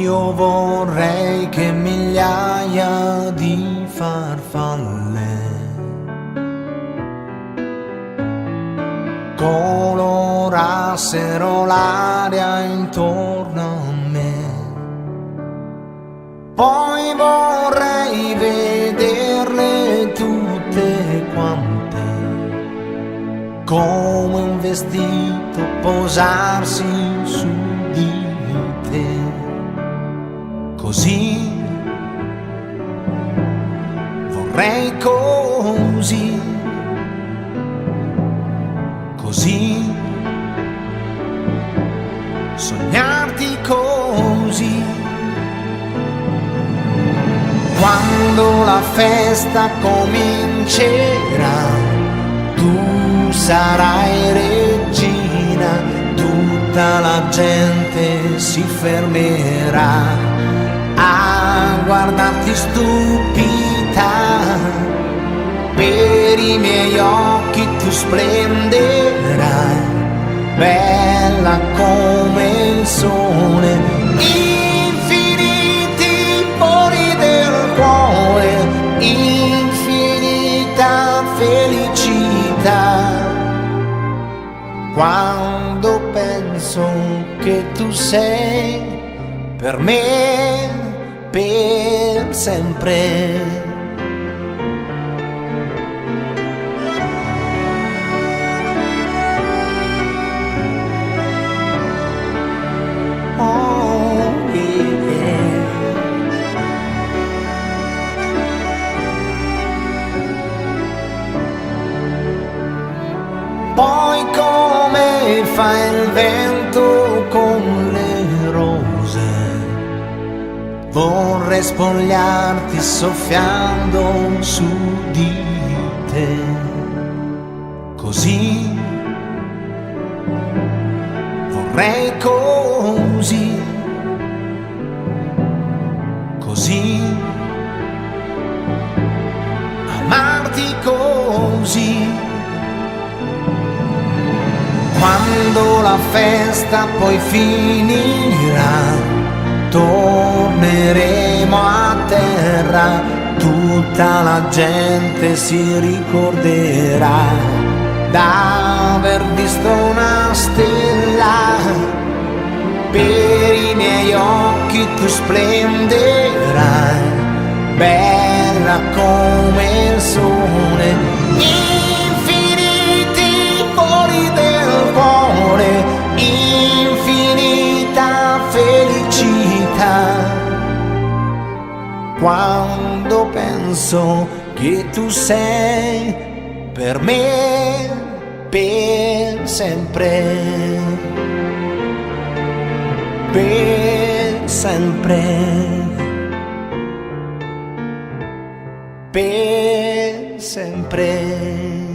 Io vorrei che migliaia di farfalle colorassero l'aria intorno a me. Poi vorrei vederle tutte quante, come un vestito posarsi su di te. Così vorrei così sognarti così. Quando la festa comincerà, tu sarai regina, tutta la gente si fermerà a guardarti stupita. Per i miei occhi tu splenderai, bella come il sole. Infiniti pori del cuore, infinita felicità. Quando penso che tu sei per me, per sempre. Poi come fa il vento con le rose, vorrei spogliarti soffiando su di te. Così vorrei così amarti così. Quando la festa poi finirà, torneremo a terra, tutta la gente si ricorderà d'aver visto una stella. Per i miei occhi tu splenderai, bella come il sole. Infinita felicità. Quando penso che tu sei per me, per sempre, per sempre, per sempre.